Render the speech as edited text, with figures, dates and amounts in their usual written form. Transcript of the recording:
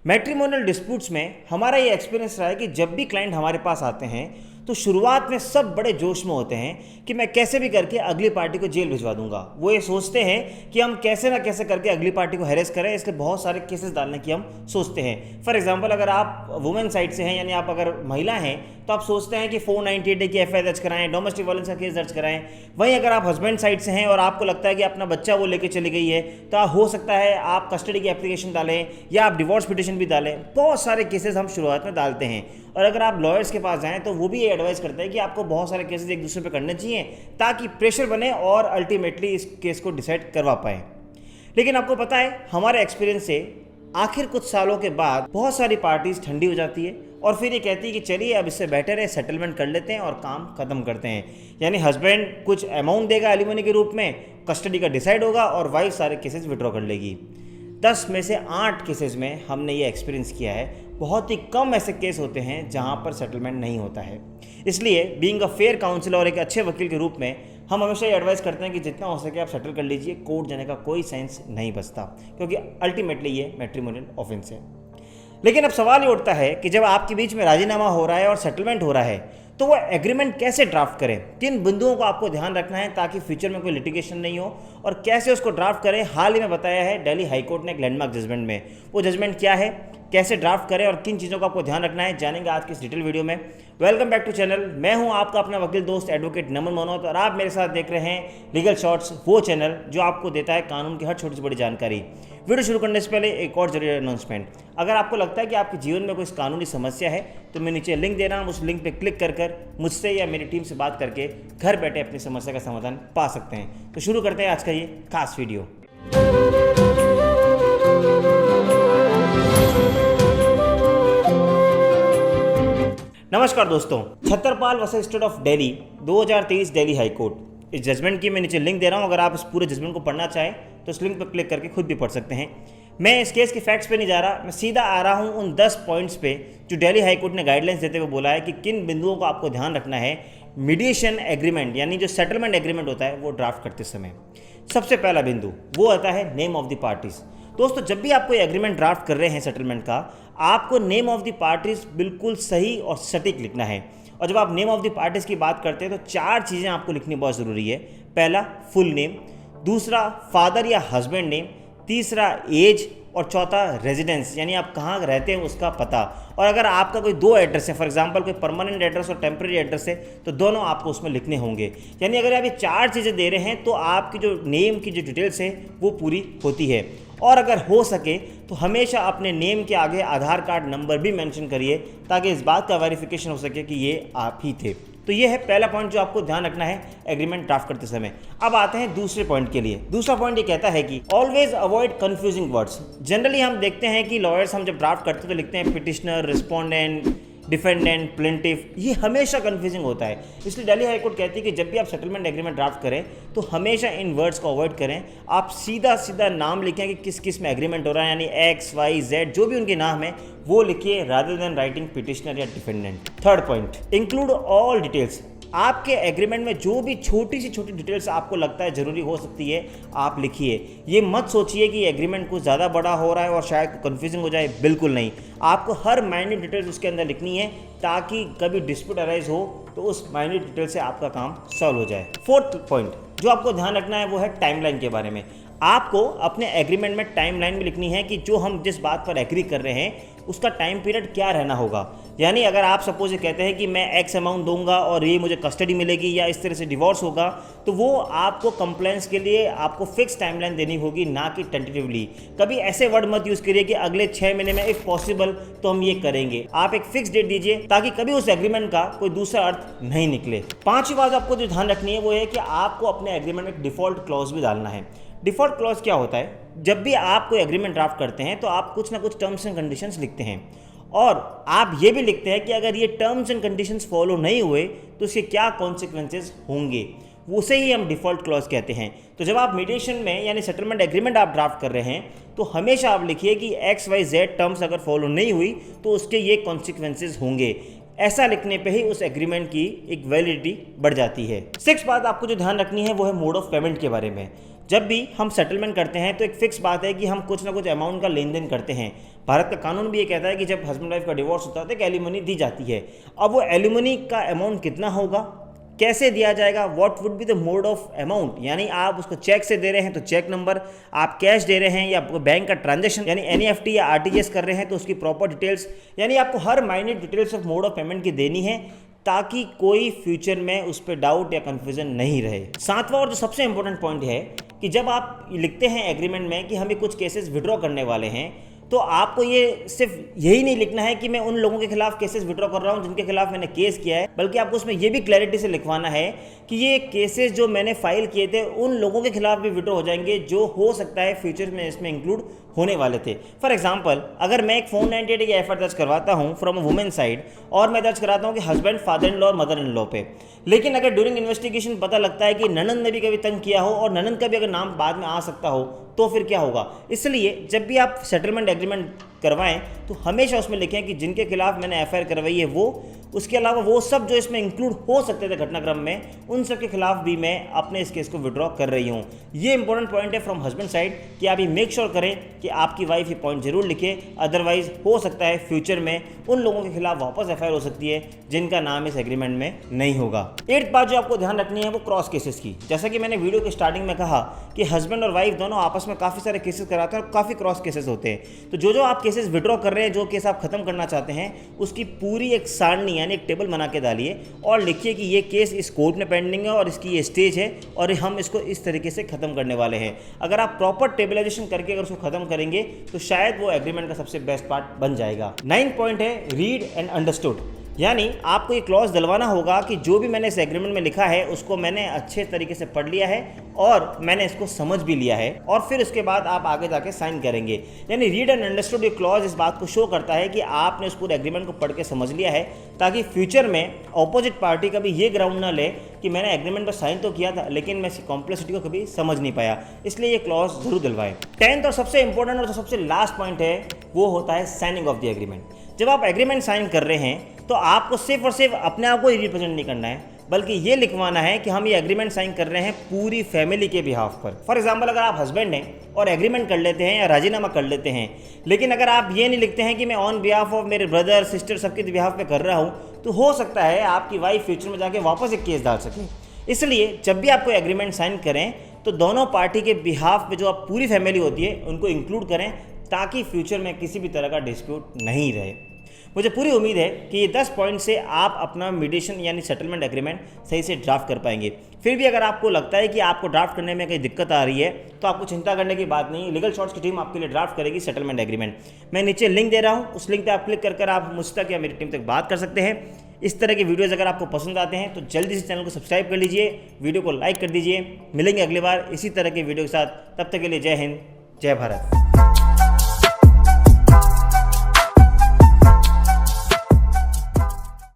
Matrimonial disputes में हमारा ये एक्सपीरियंस रहा है कि जब भी क्लाइंट हमारे पास आते हैं तो शुरुआत में सब बड़े जोश में होते हैं कि मैं कैसे भी करके अगली पार्टी को जेल भिजवा दूंगा। वो ये सोचते हैं कि हम कैसे ना कैसे करके अगली पार्टी को हैरेस करें, इसलिए बहुत सारे केसेस डालने की हम सोचते हैं। फॉर एग्जांपल, अगर आप वुमेन साइड से हैं यानी आप अगर महिला हैं तो आप सोचते हैं कि 498 की एफआईआर दर्ज कराएं, डोमेस्टिक वायलेंस का केस दर्ज कराएं। वहीं अगर आप हस्बैंड साइड से हैं और आपको लगता है कि अपना बच्चा वो लेके चली गई है तो हो सकता है आप कस्टडी की एप्लीकेशन डालें या आप डिवोर्स पिटिशन भी डालें। बहुत सारे केसेस हम शुरुआत में डालते हैं और अगर आप लॉयर्स के पास जाएं तो वो भी ये एडवाइस करते हैं कि आपको बहुत सारे केसेस एक दूसरे पे करने चाहिए ताकि प्रेशर बने और अल्टीमेटली इस केस को डिसाइड करवा पाएं। लेकिन आपको पता है, हमारे एक्सपीरियंस से आखिर कुछ सालों के बाद बहुत सारी पार्टीज ठंडी हो जाती है और फिर ये कहती है कि चलिए अब इससे बेटर है सेटलमेंट कर लेते हैं और काम खत्म करते हैं। यानी हस्बैंड कुछ अमाउंट देगा एलिमनी के रूप में, कस्टडी का डिसाइड होगा और वाइफ सारे केसेस विड्रॉ कर लेगी। 10 में से 8 केसेस में हमने ये एक्सपीरियंस किया है। बहुत ही कम ऐसे केस होते हैं जहां पर सेटलमेंट नहीं होता है। इसलिए बीइंग अ फेयर काउंसलर और एक अच्छे वकील के रूप में हम हमेशा ये एडवाइस करते हैं कि जितना हो सके आप सेटल कर लीजिए। कोर्ट जाने का कोई सेंस नहीं बचता क्योंकि अल्टीमेटली ये मैट्रिमोनियल ऑफेंस है। लेकिन अब सवाल ये उठता है कि जब आपके बीच में राजीनामा हो रहा है और सेटलमेंट हो रहा है तो वो एग्रीमेंट कैसे ड्राफ्ट करें, किन बिंदुओं को आपको ध्यान रखना है ताकि फ्यूचर में कोई लिटिगेशन नहीं हो और कैसे उसको ड्राफ्ट करें। हाल ही में बताया है दिल्ली हाईकोर्ट ने एक लैंडमार्क जजमेंट में। वो जजमेंट क्या है, कैसे ड्राफ्ट करें और किन चीज़ों का आपको ध्यान रखना है, जानेंगे आज की इस डिटेल वीडियो में। Welcome back to channel. मैं हूं आपका अपना वकील दोस्त एडवोकेट नमन मनोहत और आप मेरे साथ देख रहे हैं लीगल शॉर्ट्स, वो चैनल जो आपको देता है कानून की हर छोटी से बड़ी जानकारी। वीडियो शुरू करने से पहले एक और जरूरी अनाउंसमेंट। अगर आपको लगता है कि आपके जीवन में कोई कानूनी समस्या है तो मैं नीचे लिंक दे रहा हूं, उस लिंक पे क्लिक कर मुझसे या मेरी टीम से बात करके घर बैठे अपनी समस्या का समाधान पा सकते हैं। तो शुरू करते हैं आज का ये खास वीडियो। नमस्कार दोस्तों, Chhatarpal versus state of Delhi 2023 Delhi high court. इस जजमेंट की मैं नीचे लिंक दे रहा हूं। अगर आप इस पूरे जजमेंट को पढ़ना चाहें तो इस लिंक पर क्लिक करके खुद भी पढ़ सकते हैं। मैं इस केस के फैक्ट्स पे नहीं जा रहा, मैं सीधा आ रहा हूं उन 10 पॉइंट्स पे जो दिल्ली हाई कोर्ट ने गाइडलाइंस देते हुए बोला है कि किन बिंदुओं को आपको ध्यान रखना है मीडिएशन एग्रीमेंट यानी जो सेटलमेंट एग्रीमेंट होता है वो ड्राफ्ट करते समय। सबसे पहला बिंदु वो आता है नेम ऑफ द पार्टीज। दोस्तों, जब भी आप कोई एग्रीमेंट ड्राफ्ट कर रहे हैं सेटलमेंट का, आपको नेम ऑफ द पार्टीज बिल्कुल सही और सटीक लिखना है। और जब आप नेम ऑफ द पार्टीज की बात करते हैं तो 4 चीज़ें आपको लिखनी बहुत ज़रूरी है। पहला फुल नेम, दूसरा फादर या हस्बैंड नेम, तीसरा एज और चौथा रेजिडेंस यानी आप कहाँ रहते हैं उसका पता। और अगर आपका कोई 2 एड्रेस है, फॉर एग्जांपल कोई परमानेंट एड्रेस और टेम्प्रेरी एड्रेस है, तो दोनों आपको उसमें लिखने होंगे। यानी अगर आप ये 4 चीज़ें दे रहे हैं तो आपकी जो नेम की जो डिटेल्स है वो पूरी होती है। और अगर हो सके तो हमेशा अपने नेम के आगे आधार कार्ड नंबर भी मेंशन करिए ताकि इस बात का वेरिफिकेशन हो सके कि ये आप ही थे। तो ये है पहला पॉइंट जो आपको ध्यान रखना है एग्रीमेंट ड्राफ्ट करते समय। अब आते हैं दूसरे पॉइंट के लिए। दूसरा पॉइंट ये कहता है कि always avoid confusing words. Generally हम देखते हैं कि लॉयर्स हम जब ड्राफ्ट करते हैं तो लिखते हैं पिटिशनर, रिस्पोंडेंट, डिफेंडेंट, प्लेंटिफ। ये हमेशा कंफ्यूजिंग होता है। इसलिए दिल्ली हाई कोर्ट कहती है कि जब भी आप सेटलमेंट एग्रीमेंट ड्राफ्ट करें तो हमेशा इन वर्ड्स को अवॉइड करें। आप सीधा सीधा नाम लिखें कि किस किस में एग्रीमेंट हो रहा है, यानी एक्स, वाई, जेड जो भी उनके नाम है वो लिखिए रादर देन राइटिंग पिटिशनर या defendant. Third point, include all details. आपके एग्रीमेंट में जो भी छोटी सी छोटी डिटेल्स आपको लगता है जरूरी हो सकती है आप लिखिए। ये मत सोचिए कि एग्रीमेंट कुछ ज़्यादा बड़ा हो रहा है और शायद कंफ्यूजिंग हो जाए, बिल्कुल नहीं। आपको हर माइन्यूट डिटेल्स उसके अंदर लिखनी है ताकि कभी डिस्प्यूट अराइज हो तो उस माइन्यूट डिटेल से आपका काम सॉल्व हो जाए। फोर्थ पॉइंट जो आपको ध्यान रखना है वो है टाइमलाइन के बारे में। आपको अपने एग्रीमेंट में टाइमलाइन भी लिखनी है कि जो हम जिस बात पर एग्री कर रहे हैं उसका टाइम पीरियड क्या रहना होगा। यानी अगर आप सपोज ये कहते हैं कि मैं एक्स अमाउंट दूंगा और ये मुझे कस्टडी मिलेगी या इस तरह से डिवोर्स होगा, तो वो आपको कंप्लेंट्स के लिए आपको फिक्स टाइमलाइन देनी होगी, ना कि टेंटेटिवली। कभी ऐसे वर्ड मत यूज़ करिए कि अगले 6 महीने में इफ़ पॉसिबल तो हम ये करेंगे। आप एक फिक्स डेट दीजिए ताकि कभी उस एग्रीमेंट का कोई दूसरा अर्थ नहीं निकले। 5वीं बात आपको जो ध्यान रखनी है वो है कि आपको अपने एग्रीमेंट में एक डिफ़ॉल्ट क्लॉज भी डालना है। डिफ़ॉल्ट क्लॉज क्या होता है? जब भी आप कोई एग्रीमेंट ड्राफ्ट करते हैं तो आप कुछ ना कुछ टर्म्स एंड कंडीशंस लिखते हैं और आप ये भी लिखते हैं कि अगर ये टर्म्स एंड कंडीशंस फॉलो नहीं हुए तो इसके क्या कॉन्सिक्वेंसेज होंगे। उसे ही हम डिफ़ॉल्ट क्लॉज कहते हैं। तो जब आप मीडिएशन में यानी सेटलमेंट एग्रीमेंट आप ड्राफ्ट कर रहे हैं तो हमेशा आप लिखिए कि एक्स, वाई, जेड टर्म्स अगर फॉलो नहीं हुई तो उसके ये कॉन्सिक्वेंसेज होंगे। ऐसा लिखने पे ही उस एग्रीमेंट की एक वैलिडिटी बढ़ जाती है। 6th बात आपको जो ध्यान रखनी है वो है मोड ऑफ पेमेंट के बारे में। जब भी हम सेटलमेंट करते हैं तो एक फिक्स बात है कि हम कुछ ना कुछ अमाउंट का लेन देन करते हैं। भारत का कानून भी ये कहता है कि जब हस्बैंड वाइफ का डिवोर्स होता है तो एक एलिमनी दी जाती है। अब वो एलिमनी का अमाउंट कितना होगा, कैसे दिया जाएगा, what would be the mode of amount, यानी आप उसको चेक से दे रहे हैं तो चेक नंबर, आप कैश दे रहे हैं या बैंक का ट्रांजैक्शन यानी एनईएफटी या आरटीजीएस कर रहे हैं तो उसकी प्रॉपर डिटेल्स, यानी आपको हर minute details of mode of payment की देनी है ताकि कोई फ्यूचर में उस पर डाउट या कंफ्यूजन नहीं रहे। सातवां और जो सबसे इंपॉर्टेंट पॉइंट है कि जब आप लिखते हैं एग्रीमेंट में कि हमें कुछ केसेस विड्रॉ करने वाले हैं तो आपको ये सिर्फ यही नहीं लिखना है कि मैं उन लोगों के खिलाफ केसेस विड्रॉ कर रहा हूं जिनके खिलाफ मैंने केस किया है, बल्कि आपको उसमें ये भी क्लैरिटी से लिखवाना है कि ये केसेस जो मैंने फाइल किए थे उन लोगों के खिलाफ भी विड्रॉ हो जाएंगे जो हो सकता है फ्यूचर में इसमें इंक्लूड होने वाले थे। फॉर एग्जाम्पल, अगर मैं एक 498 या एफआईआर दर्ज करवाता हूं फ्रॉम अ वुमेन साइड और मैं दर्ज कराता हूं कि हस्बैंड, फादर इन लॉ और मदर इन लॉ पे, लेकिन अगर ड्यूरिंग इन्वेस्टिगेशन पता लगता है कि ननंद ने भी कभी तंग किया हो और ननंद का भी अगर नाम बाद में आ सकता हो तो फिर क्या होगा। इसलिए जब भी आप सेटलमेंट एग्रीमेंट करवाएं तो हमेशा उसमें लिखें कि जिनके खिलाफ मैंने एफआईआर करवाई है वो, उसके अलावा वो सब जो इसमें इंक्लूड हो सकते थे घटनाक्रम में, उन सब के खिलाफ भी मैं अपने इस केस को विड्रॉ कर रही हूँ। ये इंपॉर्टेंट पॉइंट है फ्रॉम हस्बैंड साइड कि आप ये मेक श्योर करें कि आपकी वाइफ ये पॉइंट जरूर लिखे, अदरवाइज हो सकता है फ्यूचर में उन लोगों के खिलाफ वापस एफआईआर हो सकती है जिनका नाम इस एग्रीमेंट में नहीं होगा। 8th बात जो आपको ध्यान रखनी है वो क्रॉस केसेस की। जैसा कि मैंने वीडियो के स्टार्टिंग में कहा कि हस्बैंड और वाइफ दोनों आपस में काफ़ी सारे केसेस कराते हैं और काफ़ी क्रॉस केसेस होते हैं। तो जो आप केसेस विड्रॉ कर रहे हैं, जो केस आप खत्म करना चाहते हैं, उसकी पूरी एक सारणी यानी एक टेबल बना के डालिए और लिखिए कि ये केस इस कोर्ट में पेंडिंग है और इसकी ये स्टेज है और हम इसको इस तरीके से खत्म करने वाले हैं। अगर आप प्रॉपर टेबलाइजेशन करके अगर उसको खत्म करेंगे तो शायद वो एग्रीमेंट का सबसे बेस्ट पार्ट बन जाएगा। 9th पॉइंट है रीड एंड अंडरस्टूड, यानी आपको ये क्लॉज दिलवाना होगा कि जो भी मैंने इस एग्रीमेंट में लिखा है उसको मैंने अच्छे तरीके से पढ़ लिया है और मैंने इसको समझ भी लिया है और फिर उसके बाद आप आगे जाके साइन करेंगे। यानी रीड एंड अंडरस्टूड ये क्लॉज इस बात को शो करता है कि आपने उस पूरे एग्रीमेंट को पढ़ के समझ लिया है, ताकि फ्यूचर में ऑपोजिट पार्टी कभी ये ग्राउंड ना ले कि मैंने एग्रीमेंट पर साइन तो किया था लेकिन मैं इसकी कॉम्प्लेक्सिटी को कभी समझ नहीं पाया, इसलिए ये क्लॉज जरूर दिलवाएं। 10th और सबसे इंपॉर्टेंट और सबसे लास्ट पॉइंट है वो होता है साइनिंग ऑफ द एग्रीमेंट। जब आप एग्रीमेंट साइन कर रहे हैं तो आपको सिर्फ और सिर्फ अपने आप को ही रिप्रेजेंट नहीं करना है, बल्कि ये लिखवाना है कि हम ये एग्रीमेंट साइन कर रहे हैं पूरी फैमिली के बिहाफ पर। फॉर एग्जांपल, अगर आप हस्बैंड हैं और एग्रीमेंट कर लेते हैं या राजीनामा कर लेते हैं, लेकिन अगर आप ये नहीं लिखते हैं कि मैं ऑन बिहाफ ऑफ मेरे ब्रदर सिस्टर सबके बिहाफ पे कर रहा हूँ, तो हो सकता है आपकी वाइफ फ्यूचर में जाके वापस एक केस डाल सके। इसलिए जब भी आपको एग्रीमेंट साइन करें तो दोनों पार्टी के बिहाफ पे जो आप पूरी फैमिली होती है उनको इंक्लूड करें ताकि फ्यूचर में किसी भी तरह का डिस्प्यूट नहीं रहे। मुझे पूरी उम्मीद है कि ये 10 पॉइंट से आप अपना मीडिएशन यानी सेटलमेंट एग्रीमेंट सही से ड्राफ्ट कर पाएंगे। फिर भी अगर आपको लगता है कि आपको ड्राफ्ट करने में कहीं दिक्कत आ रही है तो आपको चिंता करने की बात नहीं, लीगल शॉर्ट्स की टीम आपके लिए ड्राफ्ट करेगी सेटलमेंट एग्रीमेंट। मैं नीचे लिंक दे रहा हूँ, उस लिंक पर आप क्लिक कर आप मुझ तक या मेरी टीम तक बात कर सकते हैं। इस तरह के वीडियोज़ अगर आपको पसंद आते हैं तो जल्दी से चैनल को सब्सक्राइब कर लीजिए, वीडियो को लाइक कर दीजिए। मिलेंगे अगली बार इसी तरह के वीडियो के साथ, तब तक के लिए जय हिंद, जय भारत।